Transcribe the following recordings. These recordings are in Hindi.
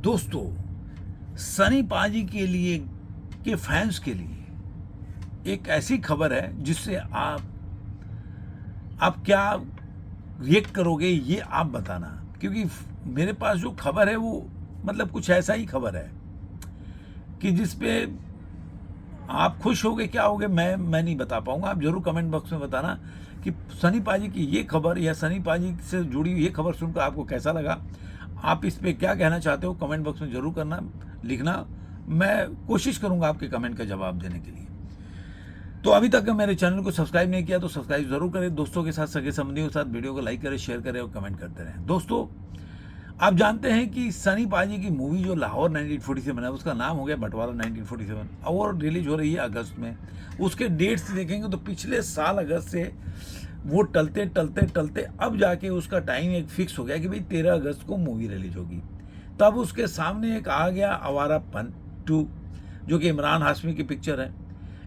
दोस्तों, सनी पाजी के लिए के फैंस के लिए एक ऐसी खबर है जिससे आप क्या रिएक्ट करोगे ये आप बताना। क्योंकि मेरे पास जो खबर है वो मतलब कुछ ऐसा ही खबर है कि जिस पे आप खुश होगे क्या होगे मैं नहीं बता पाऊंगा। आप जरूर कमेंट बॉक्स में बताना कि सनी पाजी की ये खबर या सनी पाजी से जुड़ी हुई ये खबर सुनकर आपको कैसा लगा। आप इस पे क्या कहना चाहते हो कमेंट बॉक्स में जरूर करना लिखना। मैं कोशिश करूंगा आपके कमेंट का जवाब देने के लिए। तो अभी तक मेरे चैनल को सब्सक्राइब नहीं किया तो सब्सक्राइब जरूर करें, दोस्तों के साथ, सगे संबंधियों के साथ वीडियो को लाइक करें, शेयर करें और कमेंट करते रहें। दोस्तों, आप जानते हैं कि सनी पाजी की मूवी जो लाहौर 1947 है उसका नाम हो गया बंटवारा 1947 और रिलीज हो रही है अगस्त में। उसके डेट्स देखेंगे तो पिछले साल अगस्त से वो टलते टलते टलते अब जाके उसका टाइम एक फिक्स हो गया कि भाई 13 अगस्त को मूवी रिलीज होगी। तब उसके सामने एक आ गया आवारापन 2 जो कि इमरान हाशमी की पिक्चर है।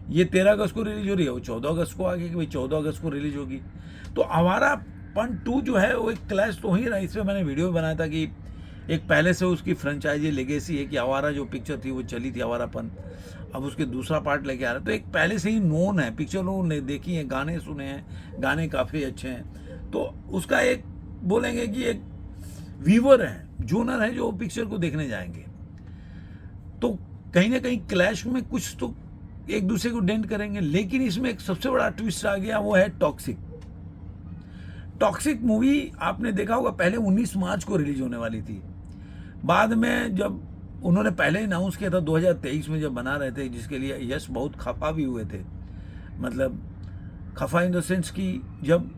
ये 13 अगस्त को रिलीज हो रही है, वो 14 अगस्त को आ गया कि भाई 14 अगस्त को रिलीज होगी। तो आवारापन 2 जो है वो एक क्लैश तो ही रहा। इसमें मैंने वीडियो बनाया था कि एक पहले से उसकी फ्रेंचाइजी लेगेसी है कि आवारा जो पिक्चर थी वो चली थी आवारापन, अब उसके दूसरा पार्ट लेके आ रहा है। तो एक पहले से ही नोन है, पिक्चर लोगों ने देखी है, गाने सुने हैं, गाने काफ़ी अच्छे हैं। तो उसका एक बोलेंगे कि एक व्यूवर है, जोनर है जो पिक्चर को देखने जाएंगे। तो कहीं ना कहीं क्लैश में कुछ तो एक दूसरे को डेंट करेंगे। लेकिन इसमें एक सबसे बड़ा ट्विस्ट आ गया, वो है टॉक्सिक। टॉक्सिक मूवी आपने देखा होगा पहले 19 मार्च को रिलीज होने वाली थी। बाद में जब उन्होंने पहले अनाउंस किया था 2023 में जब बना रहे थे, जिसके लिए यश बहुत खफा भी हुए थे। मतलब खफा इन द सेंस कि जब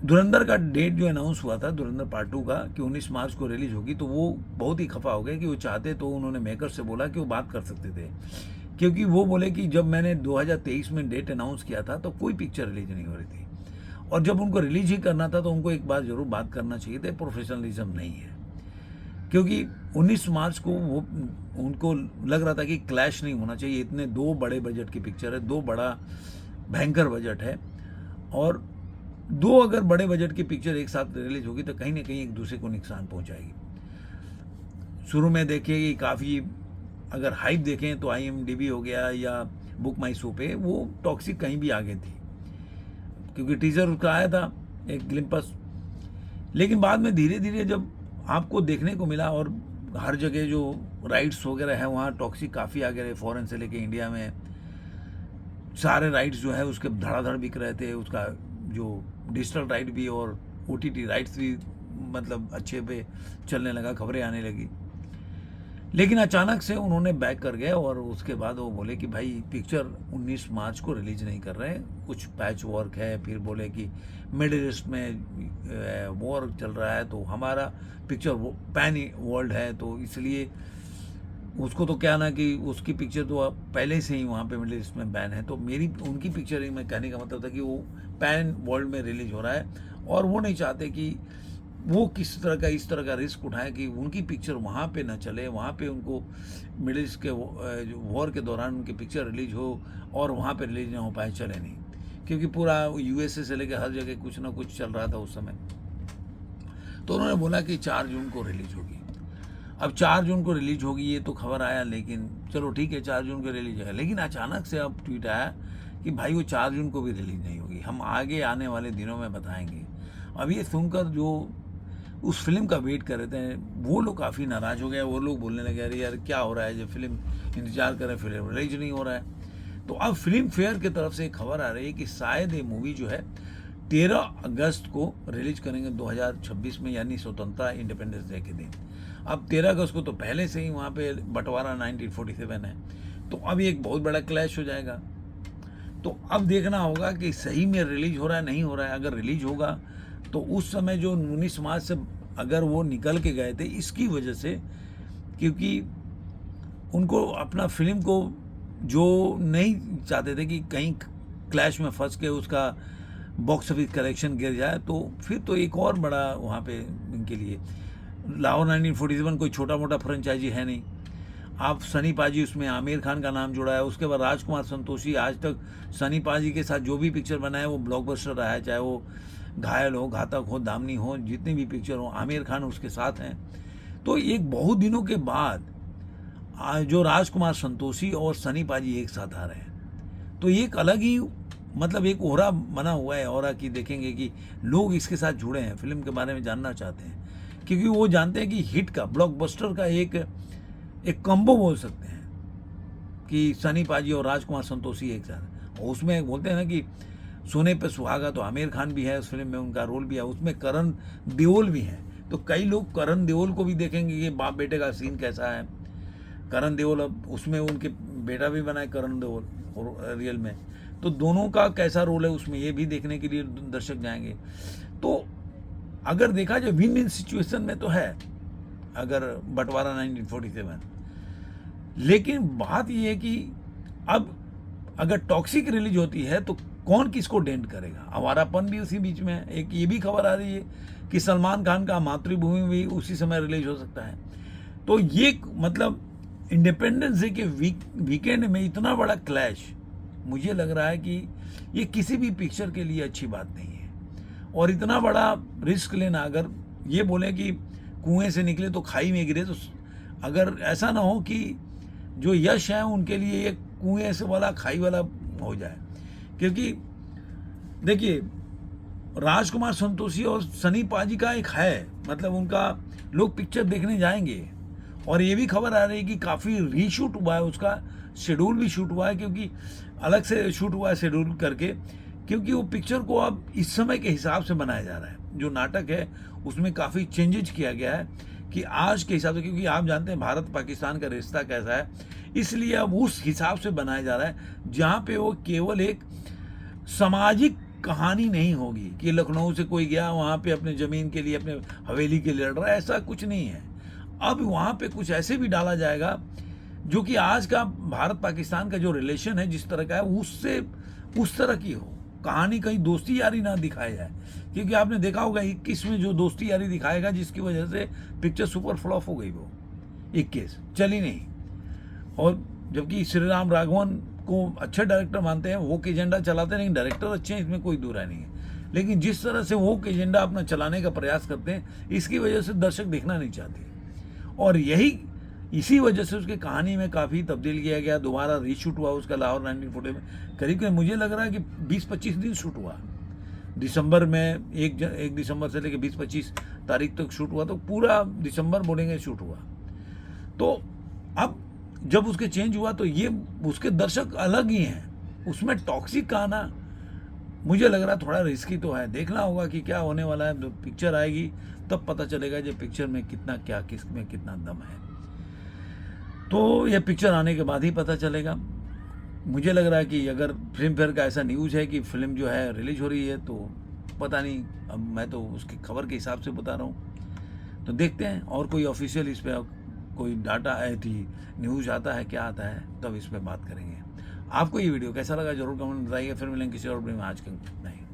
धुरंधर का डेट जो अनाउंस हुआ था धुरंधर पार्ट 2 का कि 19 मार्च को रिलीज होगी, तो वो बहुत ही खफा हो गए कि वो चाहते तो उन्होंने मेकर से बोला कि वो बात कर सकते थे। क्योंकि वो बोले कि जब मैंने 2023 में डेट अनाउंस किया था तो कोई पिक्चर रिलीज नहीं हो रही थी, और जब उनको रिलीज ही करना था तो उनको एक बार जरूर बात करना चाहिए था। प्रोफेशनलिज्म नहीं है, क्योंकि 19 मार्च को वो उनको लग रहा था कि क्लैश नहीं होना चाहिए। इतने 2 बड़े बजट की पिक्चर है, 2 बड़ा भयंकर बजट है, और 2 अगर बड़े बजट की पिक्चर एक साथ रिलीज होगी तो कहीं ना कहीं एक दूसरे को नुकसान पहुंचाएगी। शुरू में देखिए कि काफ़ी अगर हाइप देखें तो IMDb हो गया या बुक माई शो पे वो टॉक्सिक कहीं भी आगे थी, क्योंकि टीजर उसका आया था एक ग्लिम्पस। लेकिन बाद में धीरे धीरे जब आपको देखने को मिला और हर जगह जो राइट्स वगैरह है वहाँ टॉक्सिक काफ़ी आगे रहे, फॉरेन से लेके इंडिया में सारे राइट्स जो है उसके धड़ाधड़ बिक रहे थे। उसका जो डिजिटल राइट भी और OTT राइट्स भी मतलब अच्छे पे चलने लगा, खबरें आने लगी। लेकिन अचानक से उन्होंने बैक कर गए और उसके बाद वो बोले कि भाई पिक्चर 19 मार्च को रिलीज नहीं कर रहे हैं, कुछ पैच वर्क है। फिर बोले कि मिडिल ईस्ट में वॉर चल रहा है तो हमारा पिक्चर पैन वर्ल्ड है, तो इसलिए उसको तो क्या ना कि उसकी पिक्चर तो पहले से ही वहाँ पे मिडिल ईस्ट में बैन है। तो मेरी उनकी पिक्चर ही मैं कहने का मतलब था कि वो पैन वर्ल्ड में रिलीज हो रहा है, और वो नहीं चाहते कि वो किस तरह का इस तरह का रिस्क उठाए कि उनकी पिक्चर वहाँ पे ना चले, वहाँ पे उनको मिडिल ईस्ट के वॉर के दौरान उनकी पिक्चर रिलीज हो और वहाँ पे रिलीज ना हो पाए, चले नहीं। क्योंकि पूरा USA से लेकर हर जगह कुछ ना कुछ चल रहा था उस समय। तो उन्होंने बोला कि 4 जून को रिलीज होगी। अब 4 जून को रिलीज होगी ये तो खबर आया, लेकिन चलो ठीक है 4 जून को रिलीज है। लेकिन अचानक से अब ट्वीट आया कि भाई वो 4 जून को भी रिलीज नहीं होगी, हम आगे आने वाले दिनों में बताएंगे। अब ये सुनकर जो उस फिल्म का वेट कर रहे थे वो लोग काफ़ी नाराज़ हो गए। वो लोग बोलने लगे अरे यार क्या हो रहा है, जब फिल्म इंतजार कर रहे फिल्म रिलीज नहीं हो रहा है। तो अब फिल्म फेयर की तरफ से एक खबर आ रही है कि शायद ये मूवी जो है 13 अगस्त को रिलीज करेंगे 2026 में, यानी स्वतंत्रता इंडिपेंडेंस डे के दिन। अब 13 अगस्त को तो पहले से ही वहाँ पे बंटवारा 1947 है, तो अब एक बहुत बड़ा क्लैश हो जाएगा। तो अब देखना होगा कि सही में रिलीज हो रहा है नहीं हो रहा है। अगर रिलीज होगा तो उस समय जो 19 मार्च से अगर वो निकल के गए थे इसकी वजह से, क्योंकि उनको अपना फिल्म को जो नहीं चाहते थे कि कहीं क्लैश में फंस के उसका बॉक्स ऑफिस कलेक्शन गिर जाए, तो फिर तो एक और बड़ा वहाँ पे इनके लिए लाहौर 1947 कोई छोटा मोटा फ्रेंचाइजी है नहीं। आप सनी पाजी उसमें आमिर खान का नाम जुड़ा है, उसके बाद राजकुमार संतोषी आज तक सनी पाजी के साथ जो भी पिक्चर बनाए वो ब्लॉकबस्टर रहा है, चाहे वो घायल हो, घातक हो, दामनी हो, जितनी भी पिक्चर हो आमिर खान उसके साथ हैं। तो एक बहुत दिनों के बाद जो राजकुमार संतोषी और सनी पाजी एक साथ आ रहे हैं, तो एक अलग ही मतलब एक ओहरा बना हुआ है, ओहरा की देखेंगे कि लोग इसके साथ जुड़े हैं, फिल्म के बारे में जानना चाहते हैं, क्योंकि वो जानते हैं कि हिट का, ब्लॉकबस्टर का एक कॉम्बो बोल सकते हैं कि सनी पाजी और राजकुमार संतोषी एक साथ। और उसमें बोलते हैं ना कि सोने पे सुहागा, तो आमिर खान भी है उस फिल्म में, उनका रोल भी है उसमें, करण देओल भी है। तो कई लोग करण देओल को भी देखेंगे कि बाप बेटे का सीन कैसा है। करण देओल, अब उसमें उनके बेटा भी बना है करण देओल रियल में, तो दोनों का कैसा रोल है उसमें, ये भी देखने के लिए दर्शक जाएंगे। तो अगर देखा जाए विन विन सिचुएशन में तो है अगर बंटवारा 1947, लेकिन बात यह है कि अब अगर टॉक्सिक रिलीज होती है तो कौन किसको डेंट करेगा। आवारापन भी उसी बीच में है। एक ये भी खबर आ रही है कि सलमान खान का मातृभूमि भी उसी समय रिलीज हो सकता है। तो ये मतलब इंडिपेंडेंस डे के वीकेंड में इतना बड़ा क्लैश, मुझे लग रहा है कि ये किसी भी पिक्चर के लिए अच्छी बात नहीं है। और इतना बड़ा रिस्क लेना, अगर ये बोले कि कुएं से निकले तो खाई में गिरे, तो अगर ऐसा ना हो कि जो यश है उनके लिए ये कुएं से वाला खाई वाला हो जाए। क्योंकि देखिए राजकुमार संतोषी और सनी पाजी का एक है, मतलब उनका लोग पिक्चर देखने जाएंगे। और ये भी खबर आ रही है कि काफ़ी रीशूट हुआ है, उसका शेड्यूल भी शूट हुआ है, क्योंकि अलग से शूट हुआ है शेड्यूल करके, क्योंकि वो पिक्चर को अब इस समय के हिसाब से बनाया जा रहा है। जो नाटक है उसमें काफ़ी चेंजेज किया गया है कि आज के हिसाब से, क्योंकि आप जानते हैं भारत पाकिस्तान का रिश्ता कैसा है, इसलिए अब उस हिसाब से बनाया जा रहा है जहाँ पे वो केवल एक सामाजिक कहानी नहीं होगी कि लखनऊ से कोई गया वहाँ पे अपने ज़मीन के लिए, अपने हवेली के लिए लड़ रहा है, ऐसा कुछ नहीं है। अब वहाँ पे कुछ ऐसे भी डाला जाएगा जो कि आज का भारत पाकिस्तान का जो रिलेशन है जिस तरह का है, उससे उस तरह की हो कहानी। कहीं दोस्ती यारी ना दिखाया जाए, क्योंकि आपने देखा होगा 21 में जो दोस्ती यारी दिखाएगा, जिसकी वजह से पिक्चर सुपर फ्लॉप हो गई, वो 21 चली नहीं। और जबकि श्री राम राघवन को अच्छे डायरेक्टर मानते हैं, वो एजेंडा चलाते हैं, लेकिन डायरेक्टर अच्छे हैं, इसमें कोई दूर नहीं है। लेकिन जिस तरह से वो एजेंडा अपना चलाने का प्रयास करते हैं, इसकी वजह से दर्शक देखना नहीं चाहते। और इसी वजह से उसकी कहानी में काफ़ी तब्दील किया गया, दोबारा रीशूट हुआ उसका लाहौर 1940 में। करीब मुझे लग रहा है कि 20-25 दिन शूट हुआ, दिसंबर में 1 दिसंबर से लेकर 20-25 तारीख तक शूट हुआ, तो पूरा दिसंबर बोलेंगे शूट हुआ। तो अब जब उसके चेंज हुआ तो ये उसके दर्शक अलग ही हैं, उसमें टॉक्सिक का आना मुझे लग रहा थोड़ा रिस्की तो है। देखना होगा कि क्या होने वाला है, जब पिक्चर आएगी तब पता चलेगा जो पिक्चर में कितना क्या, किस में कितना दम है। तो यह पिक्चर आने के बाद ही पता चलेगा। मुझे लग रहा है कि अगर फिल्म फेयर का ऐसा न्यूज़ है कि फिल्म जो है रिलीज हो रही है, तो पता नहीं, अब मैं तो उसकी खबर के हिसाब से बता रहा हूँ। तो देखते हैं, और कोई ऑफिशियल इस पर कोई डाटा आई थी, न्यूज़ आता है, क्या आता है, तब इस पर बात करेंगे। आपको ये वीडियो कैसा लगा जरूर कमेंट बताइए। फिर मिलेंगे किसी और वीडियो में। आज के नहीं।